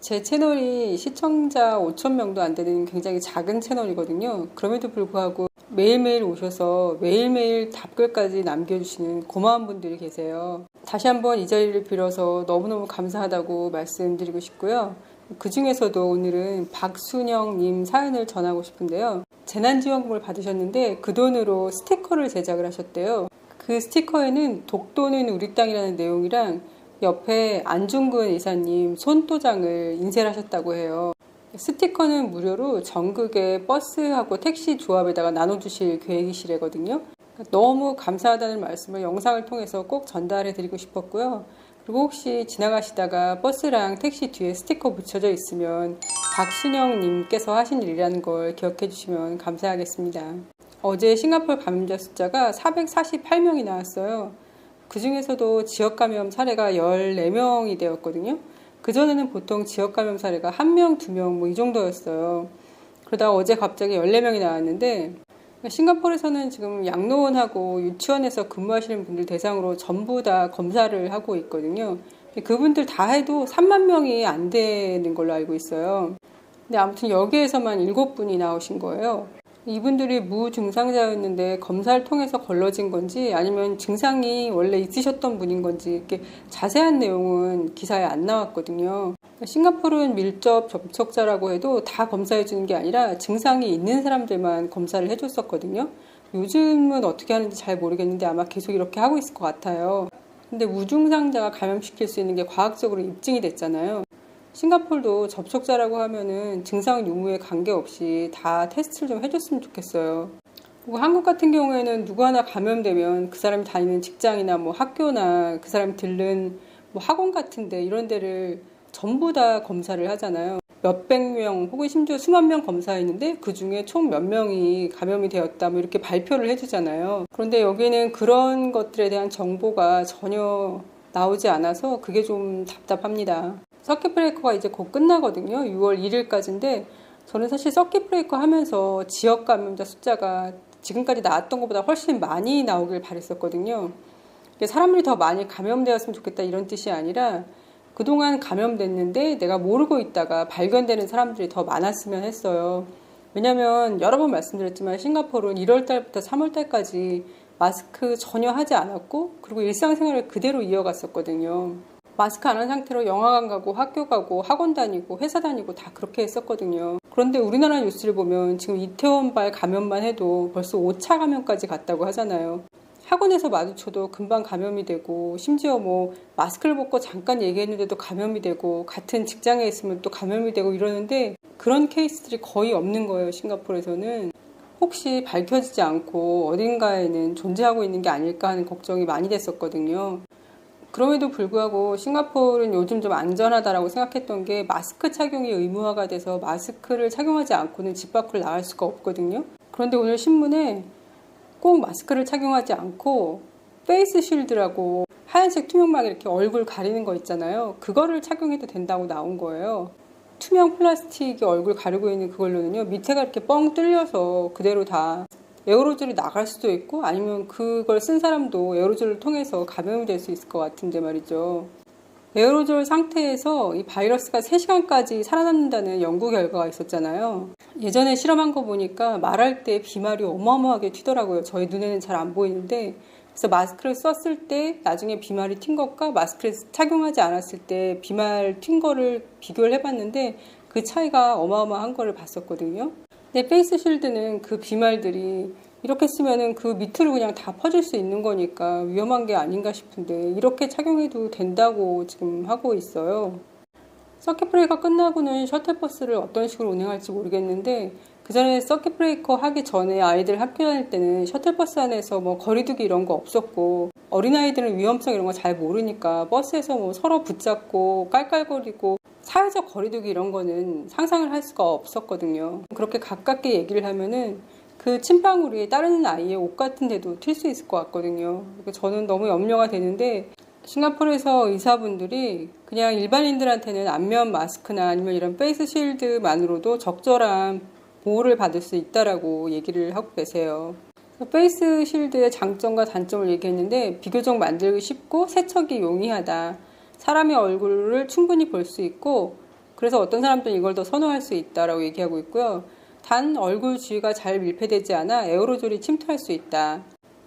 제 채널이 시청자 5,000명도 안 되는 굉장히 작은 채널이거든요. 그럼에도 불구하고 매일매일 오셔서 매일매일 답글까지 남겨주시는 고마운 분들이 계세요. 다시 한번 이 자리를 빌어서 너무너무 감사하다고 말씀드리고 싶고요. 그 중에서도 오늘은 박순영님 사연을 전하고 싶은데요. 재난지원금을 받으셨는데 그 돈으로 스티커를 제작을 하셨대요. 그 스티커에는 독도는 우리 땅이라는 내용이랑 옆에 안중근 이사님 손도장을 인쇄를 하셨다고 해요. 스티커는 무료로 전국의 버스하고 택시 조합에다가 나눠주실 계획이시래거든요. 너무 감사하다는 말씀을 영상을 통해서 꼭 전달해 드리고 싶었고요. 그리고 혹시 지나가시다가 버스랑 택시 뒤에 스티커 붙여져 있으면 박순영님께서 하신 일이라는 걸 기억해 주시면 감사하겠습니다. 어제 싱가포르 감염자 숫자가 448명이 나왔어요. 그 중에서도 지역 감염 사례가 14명이 되었거든요. 그전에는 보통 지역 감염 사례가 1명, 2명 뭐 이 정도였어요. 그러다 어제 갑자기 14명이 나왔는데 싱가포르에서는 지금 양로원하고 유치원에서 근무하시는 분들 대상으로 전부 다 검사를 하고 있거든요. 그분들 다 해도 3만 명이 안 되는 걸로 알고 있어요. 근데 아무튼 여기에서만 7분이 나오신 거예요. 이분들이 무증상자였는데 검사를 통해서 걸러진 건지 아니면 증상이 원래 있으셨던 분인 건지 이렇게 자세한 내용은 기사에 안 나왔거든요. 싱가포르는 밀접 접촉자라고 해도 다 검사해 주는 게 아니라 증상이 있는 사람들만 검사를 해줬었거든요. 요즘은 어떻게 하는지 잘 모르겠는데 아마 계속 이렇게 하고 있을 것 같아요. 근데 무증상자가 감염시킬 수 있는 게 과학적으로 입증이 됐잖아요. 싱가포르도 접촉자라고 하면은 증상 유무에 관계없이 다 테스트를 좀 해줬으면 좋겠어요. 그리고 한국 같은 경우에는 누구 하나 감염되면 그 사람이 다니는 직장이나 뭐 학교나 그 사람이 들른 뭐 학원 같은데 이런 데를 전부 다 검사를 하잖아요. 몇백 명 혹은 심지어 수만 명 검사했는데 그 중에 총 몇 명이 감염이 되었다 뭐 이렇게 발표를 해주잖아요. 그런데 여기는 그런 것들에 대한 정보가 전혀 나오지 않아서 그게 좀 답답합니다. 서킷 브레이커가 이제 곧 끝나거든요. 6월 1일까지인데 저는 사실 서킷 브레이커 하면서 지역 감염자 숫자가 지금까지 나왔던 것보다 훨씬 많이 나오길 바랬었거든요. 사람들이 더 많이 감염되었으면 좋겠다 이런 뜻이 아니라 그동안 감염됐는데 내가 모르고 있다가 발견되는 사람들이 더 많았으면 했어요. 왜냐하면 여러 번 말씀드렸지만 싱가포르는 1월달부터 3월달까지 마스크 전혀 하지 않았고 그리고 일상생활을 그대로 이어갔었거든요. 마스크 안 한 상태로 영화관 가고 학교 가고 학원 다니고 회사 다니고 다 그렇게 했었거든요. 그런데 우리나라 뉴스를 보면 지금 이태원발 감염만 해도 벌써 5차 감염까지 갔다고 하잖아요. 학원에서 마주쳐도 금방 감염이 되고 심지어 뭐 마스크를 벗고 잠깐 얘기했는데도 감염이 되고 같은 직장에 있으면 또 감염이 되고 이러는데 그런 케이스들이 거의 없는 거예요. 싱가포르에서는. 혹시 밝혀지지 않고 어딘가에는 존재하고 있는 게 아닐까 하는 걱정이 많이 됐었거든요. 그럼에도 불구하고 싱가포르는 요즘 좀 안전하다라고 생각했던 게 마스크 착용이 의무화가 돼서 마스크를 착용하지 않고는 집 밖을 나갈 수가 없거든요. 그런데 오늘 신문에 꼭 마스크를 착용하지 않고 페이스 쉴드라고 하얀색 투명막에 이렇게 얼굴 가리는 거 있잖아요. 그거를 착용해도 된다고 나온 거예요. 투명 플라스틱이 얼굴 가리고 있는 그걸로는요. 밑에가 이렇게 뻥 뚫려서 그대로 다 에어로졸이 나갈 수도 있고 아니면 그걸 쓴 사람도 에어로졸을 통해서 감염이 될 수 있을 것 같은데 말이죠. 에어로졸 상태에서 이 바이러스가 3시간까지 살아남는다는 연구 결과가 있었잖아요. 예전에 실험한 거 보니까 말할 때 비말이 어마어마하게 튀더라고요. 저희 눈에는 잘 안 보이는데 그래서 마스크를 썼을 때 나중에 비말이 튄 것과 마스크를 착용하지 않았을 때 비말 튄 거를 비교를 해봤는데 그 차이가 어마어마한 거를 봤었거든요. 근데 페이스 쉴드는 그 비말들이 이렇게 쓰면은 그 밑으로 그냥 다 퍼질 수 있는 거니까 위험한 게 아닌가 싶은데 이렇게 착용해도 된다고 지금 하고 있어요. 서킷 브레이커 끝나고는 셔틀버스를 어떤 식으로 운행할지 모르겠는데 그 전에 서킷 브레이커 하기 전에 아이들 학교 다닐 때는 셔틀버스 안에서 뭐 거리두기 이런 거 없었고 어린아이들은 위험성 이런 거 잘 모르니까 버스에서 뭐 서로 붙잡고 깔깔거리고 사회적 거리두기 이런 거는 상상을 할 수가 없었거든요. 그렇게 가깝게 얘기를 하면은 그 침방울이 다른 아이의 옷 같은 데도 튈 수 있을 것 같거든요. 저는 너무 염려가 되는데 싱가포르에서 의사분들이 그냥 일반인들한테는 안면 마스크나 아니면 이런 페이스 쉴드만으로도 적절한 보호를 받을 수 있다라고 얘기를 하고 계세요. 페이스 쉴드의 장점과 단점을 얘기했는데 비교적 만들기 쉽고 세척이 용이하다. 사람의 얼굴을 충분히 볼 수 있고 그래서 어떤 사람들은 이걸 더 선호할 수 있다라고 얘기하고 있고요. 단 얼굴 주위가 잘 밀폐되지 않아 에어로졸이 침투할 수 있다.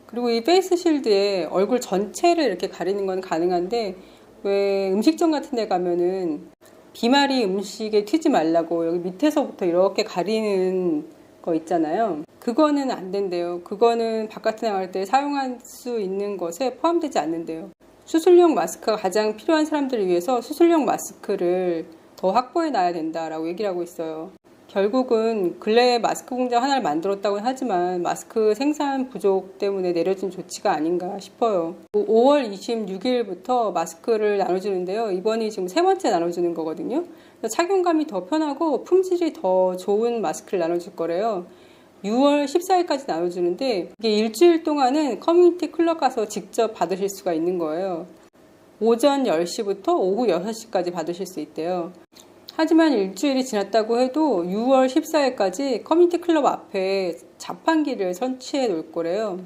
그리고 이 페이스 실드에 얼굴 전체를 이렇게 가리는 건 가능한데 왜 음식점 같은 데 가면은 비말이 음식에 튀지 말라고 여기 밑에서부터 이렇게 가리는 거 있잖아요. 그거는 안 된대요. 그거는 바깥에 나갈 때 사용할 수 있는 것에 포함되지 않는데요. 수술용 마스크가 가장 필요한 사람들을 위해서 수술용 마스크를 더 확보해 놔야 된다라고 얘기를 하고 있어요. 결국은 근래에 마스크 공장 하나를 만들었다고는 하지만 마스크 생산 부족 때문에 내려진 조치가 아닌가 싶어요. 5월 26일부터 마스크를 나눠주는데요. 이번이 지금 세 번째 나눠주는 거거든요. 착용감이 더 편하고 품질이 더 좋은 마스크를 나눠줄 거래요. 6월 14일까지 나눠주는데 이게 일주일 동안은 커뮤니티 클럽 가서 직접 받으실 수가 있는 거예요. 오전 10시부터 오후 6시까지 받으실 수 있대요. 하지만 일주일이 지났다고 해도 6월 14일까지 커뮤니티 클럽 앞에 자판기를 설치해 놓을 거래요.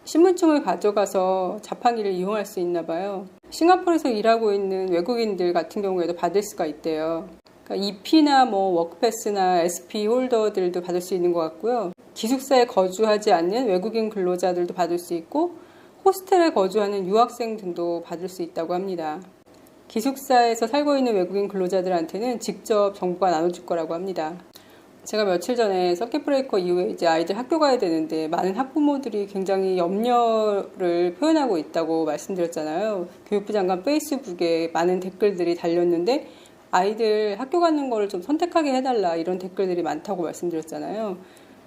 신분증을 가져가서 자판기를 이용할 수 있나 봐요. 싱가포르에서 일하고 있는 외국인들 같은 경우에도 받을 수가 있대요. 그러니까 EP나 워크패스나 SP 홀더들도 받을 수 있는 것 같고요. 기숙사에 거주하지 않는 외국인 근로자들도 받을 수 있고 호스텔에 거주하는 유학생 등도 받을 수 있다고 합니다. 기숙사에서 살고 있는 외국인 근로자들한테는 직접 정부가 나눠줄 거라고 합니다. 제가 며칠 전에 서킷 브레이커 이후에 이제 아이들 학교 가야 되는데 많은 학부모들이 굉장히 염려를 표현하고 있다고 말씀드렸잖아요. 교육부 장관 페이스북에 많은 댓글들이 달렸는데 아이들 학교 가는 거를 좀 선택하게 해달라 이런 댓글들이 많다고 말씀드렸잖아요.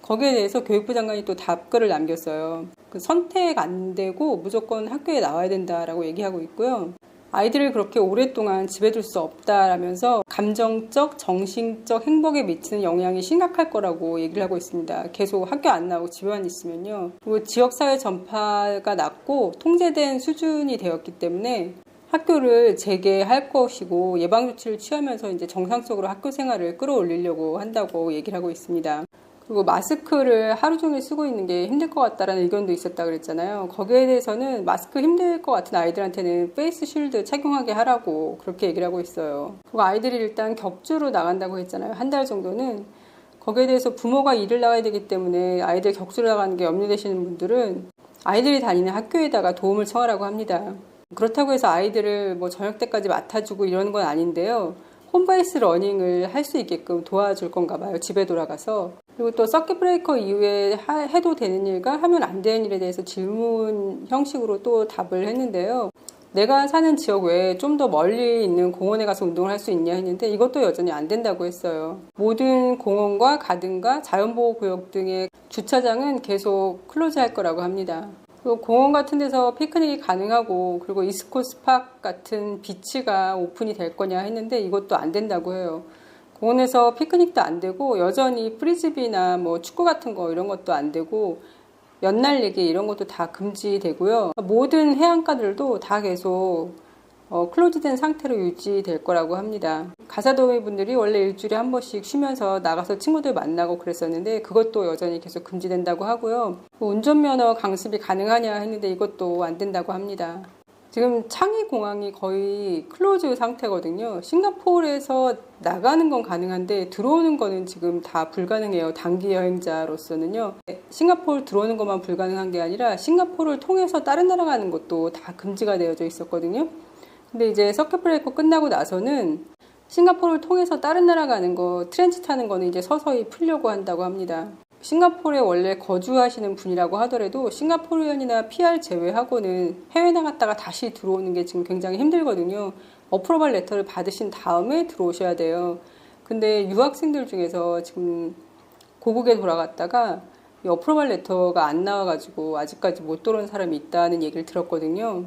거기에 대해서 교육부 장관이 또 답글을 남겼어요. 그 선택 안 되고 무조건 학교에 나와야 된다라고 얘기하고 있고요. 아이들을 그렇게 오랫동안 집에 둘 수 없다라면서 감정적, 정신적 행복에 미치는 영향이 심각할 거라고 얘기를 하고 있습니다. 계속 학교 안 나오고 집에만 있으면요. 그리고 지역사회 전파가 낮고 통제된 수준이 되었기 때문에 학교를 재개할 것이고 예방조치를 취하면서 이제 정상적으로 학교 생활을 끌어올리려고 한다고 얘기를 하고 있습니다. 그리고 마스크를 하루 종일 쓰고 있는 게 힘들 것 같다라는 의견도 있었다 그랬잖아요. 거기에 대해서는 마스크 힘들 것 같은 아이들한테는 페이스 쉴드 착용하게 하라고 그렇게 얘기를 하고 있어요. 그리고 아이들이 일단 격주로 나간다고 했잖아요. 한 달 정도는. 거기에 대해서 부모가 일을 나가야 되기 때문에 아이들 격주로 나가는 게 염려되시는 분들은 아이들이 다니는 학교에다가 도움을 청하라고 합니다. 그렇다고 해서 아이들을 저녁 때까지 맡아주고 이러는 건 아닌데요. 홈베이스 러닝을 할 수 있게끔 도와줄 건가 봐요. 집에 돌아가서. 그리고 또 서킷 브레이커 이후에 해도 되는 일과 하면 안 되는 일에 대해서 질문 형식으로 또 답을 했는데요. 내가 사는 지역 외에 좀 더 멀리 있는 공원에 가서 운동을 할 수 있냐 했는데 이것도 여전히 안 된다고 했어요. 모든 공원과 가든과 자연보호구역 등의 주차장은 계속 클로즈 할 거라고 합니다. 그리고 공원 같은 데서 피크닉이 가능하고 그리고 이스코스 파크 같은 비치가 오픈이 될 거냐 했는데 이것도 안 된다고 해요. 공원에서 피크닉도 안 되고 여전히 프리즈비나 축구 같은 거 이런 것도 안 되고 연날리기 이런 것도 다 금지되고요. 모든 해안가들도 다 계속 클로즈된 상태로 유지될 거라고 합니다. 가사도우미분들이 원래 일주일에 한 번씩 쉬면서 나가서 친구들 만나고 그랬었는데 그것도 여전히 계속 금지된다고 하고요. 운전면허 강습이 가능하냐 했는데 이것도 안 된다고 합니다. 지금 창의 공항이 거의 클로즈 상태거든요. 싱가포르에서 나가는 건 가능한데 들어오는 거는 지금 다 불가능해요. 단기 여행자로서는요. 싱가포르 들어오는 것만 불가능한 게 아니라 싱가포르를 통해서 다른 나라 가는 것도 다 금지가 되어져 있었거든요. 근데 이제 서킷 브레이커 끝나고 나서는 싱가포르를 통해서 다른 나라 가는 거, 트렌치 타는 거는 이제 서서히 풀려고 한다고 합니다. 싱가포르에 원래 거주하시는 분이라고 하더라도 싱가포르연이나 PR 제외하고는 해외 나갔다가 다시 들어오는 게 지금 굉장히 힘들거든요. 어프로발 레터를 받으신 다음에 들어오셔야 돼요. 근데 유학생들 중에서 지금 고국에 돌아갔다가 이 어프로발 레터가 안 나와가지고 아직까지 못 들어온 사람이 있다는 얘기를 들었거든요.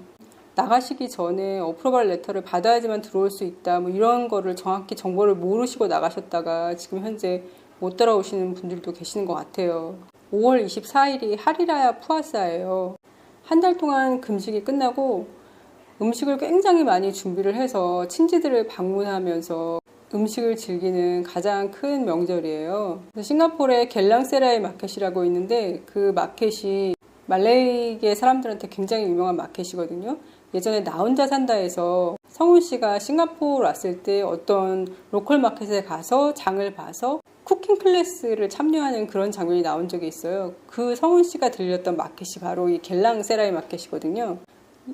나가시기 전에 어프로발 레터를 받아야지만 들어올 수 있다 이런 거를 정확히 정보를 모르시고 나가셨다가 지금 현재 못 따라오시는 분들도 계시는 것 같아요. 5월 24일이 하리라야 푸아사예요. 한 달 동안 금식이 끝나고 음식을 굉장히 많이 준비를 해서 친지들을 방문하면서 음식을 즐기는 가장 큰 명절이에요. 싱가포르에 겔랑세라이 마켓이라고 있는데 그 마켓이 말레이계 사람들한테 굉장히 유명한 마켓이거든요. 예전에 나 혼자 산다에서 성훈 씨가 싱가포르 왔을 때 어떤 로컬 마켓에 가서 장을 봐서 쿠킹 클래스를 참여하는 그런 장면이 나온 적이 있어요. 그 성훈 씨가 들렸던 마켓이 바로 이 겔랑 세라이 마켓이거든요.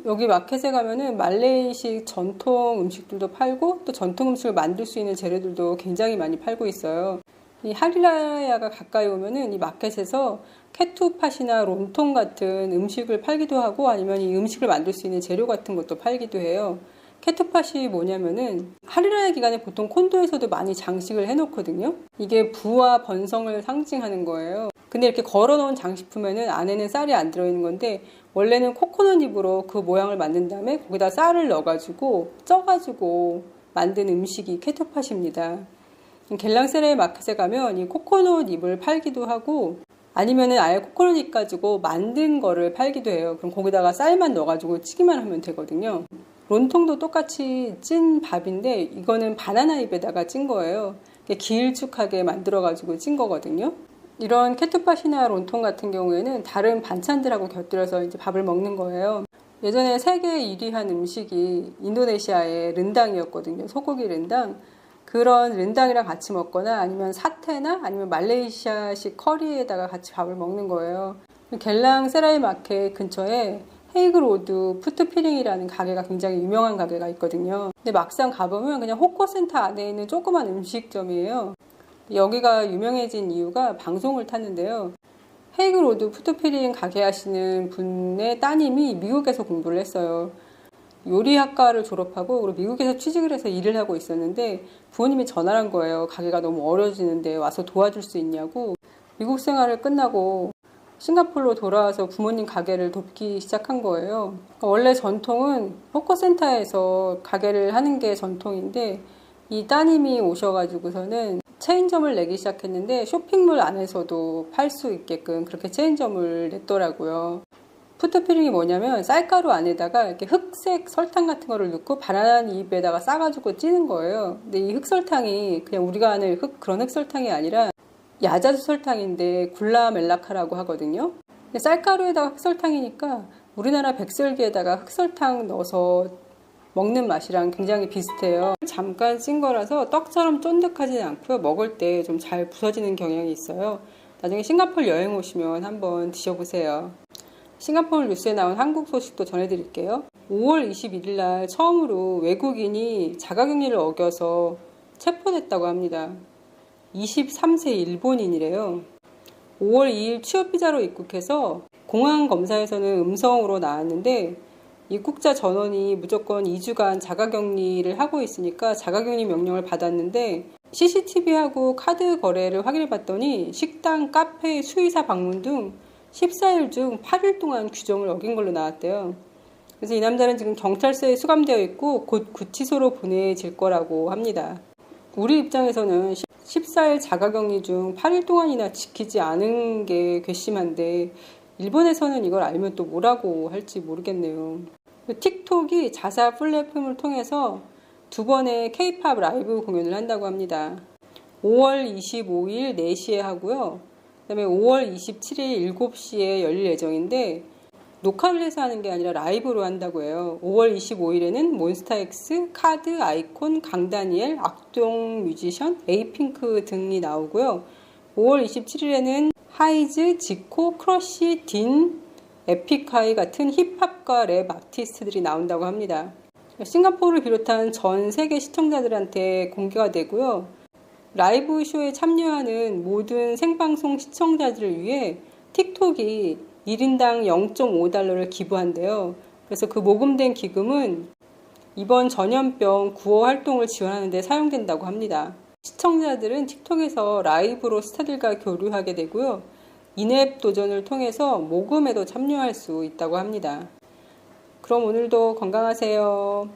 여기 마켓에 가면은 말레이식 전통 음식들도 팔고 또 전통 음식을 만들 수 있는 재료들도 굉장히 많이 팔고 있어요. 이 하리라야가 가까이 오면은 이 마켓에서 케투팟이나 론통 같은 음식을 팔기도 하고 아니면 이 음식을 만들 수 있는 재료 같은 것도 팔기도 해요. 케투팟이 뭐냐면은 하리라야 기간에 보통 콘도에서도 많이 장식을 해놓거든요. 이게 부와 번성을 상징하는 거예요. 근데 이렇게 걸어놓은 장식품에는 안에는 쌀이 안 들어있는 건데 원래는 코코넛 잎으로 그 모양을 만든 다음에 거기다 쌀을 넣어가지고 쪄가지고 만든 음식이 케투팟입니다. 겔랑세라이 마켓에 가면 이 코코넛 잎을 팔기도 하고 아니면은 아예 코코넛 잎 가지고 만든 거를 팔기도 해요. 그럼 거기다가 쌀만 넣어가지고 찌기만 하면 되거든요. 론통도 똑같이 찐 밥인데 이거는 바나나 잎에다가 찐 거예요. 길쭉하게 만들어가지고 찐 거거든요. 이런 케투팟이나 론통 같은 경우에는 다른 반찬들하고 곁들여서 이제 밥을 먹는 거예요. 예전에 세계 1위 한 음식이 인도네시아의 른당이었거든요. 소고기 른당. 그런 른당이랑 같이 먹거나 아니면 사태나 아니면 말레이시아식 커리에다가 같이 밥을 먹는 거예요. 겔랑 세라이 마켓 근처에 헤이그로드 푸트피링이라는 가게가 굉장히 유명한 가게가 있거든요. 근데 막상 가보면 그냥 호커센터 안에 있는 조그만 음식점이에요. 여기가 유명해진 이유가 방송을 탔는데요. 헤이그로드 푸트피링 가게 하시는 분의 따님이 미국에서 공부를 했어요. 요리학과를 졸업하고 그리고 미국에서 취직을 해서 일을 하고 있었는데 부모님이 전화를 한 거예요. 가게가 너무 어려지는데 와서 도와줄 수 있냐고. 미국 생활을 끝나고 싱가포르로 돌아와서 부모님 가게를 돕기 시작한 거예요. 원래 전통은 호커센터에서 가게를 하는 게 전통인데 이 따님이 오셔가지고서는 체인점을 내기 시작했는데 쇼핑몰 안에서도 팔 수 있게끔 그렇게 체인점을 냈더라고요. 푸트피링이 뭐냐면 쌀가루 안에다가 이렇게 흑색 설탕 같은 거를 넣고 바나나 잎에다가 싸가지고 찌는 거예요. 근데 이 흑설탕이 그냥 우리가 아는 그런 흑설탕이 아니라 야자수 설탕인데 굴라멜라카라고 하거든요. 근데 쌀가루에다가 흑설탕이니까 우리나라 백설기에다가 흑설탕 넣어서 먹는 맛이랑 굉장히 비슷해요. 잠깐 찐 거라서 떡처럼 쫀득하지는 않고요. 먹을 때 좀 잘 부서지는 경향이 있어요. 나중에 싱가포르 여행 오시면 한번 드셔보세요. 싱가포르 뉴스에 나온 한국 소식도 전해드릴게요. 5월 21일 날 처음으로 외국인이 자가격리를 어겨서 체포됐다고 합니다. 23세 일본인이래요. 5월 2일 취업비자로 입국해서 공항 검사에서는 음성으로 나왔는데 입국자 전원이 무조건 2주간 자가격리를 하고 있으니까 자가격리 명령을 받았는데 CCTV하고 카드 거래를 확인해 봤더니 식당, 카페, 수의사 방문 등 14일 중 8일 동안 규정을 어긴 걸로 나왔대요. 그래서 이 남자는 지금 경찰서에 수감되어 있고 곧 구치소로 보내질 거라고 합니다. 우리 입장에서는 14일 자가격리 중 8일 동안이나 지키지 않은 게 괘씸한데 일본에서는 이걸 알면 또 뭐라고 할지 모르겠네요. 틱톡이 자사 플랫폼을 통해서 2번의 K-POP 라이브 공연을 한다고 합니다. 5월 25일 4시에 하고요. 그 다음에 5월 27일 7시에 열릴 예정인데 녹화를 해서 하는 게 아니라 라이브로 한다고 해요. 5월 25일에는 몬스타엑스, 카드, 아이콘, 강다니엘, 악동 뮤지션, 에이핑크 등이 나오고요. 5월 27일에는 하이즈, 지코, 크러쉬, 딘, 에픽하이 같은 힙합과 랩 아티스트들이 나온다고 합니다. 싱가포르를 비롯한 전 세계 시청자들한테 공개가 되고요. 라이브 쇼에 참여하는 모든 생방송 시청자들을 위해 틱톡이 1인당 0.5달러를 기부한대요. 그래서 그 모금된 기금은 이번 전염병 구호 활동을 지원하는 데 사용된다고 합니다. 시청자들은 틱톡에서 라이브로 스타들과 교류하게 되고요. 인앱 도전을 통해서 모금에도 참여할 수 있다고 합니다. 그럼 오늘도 건강하세요.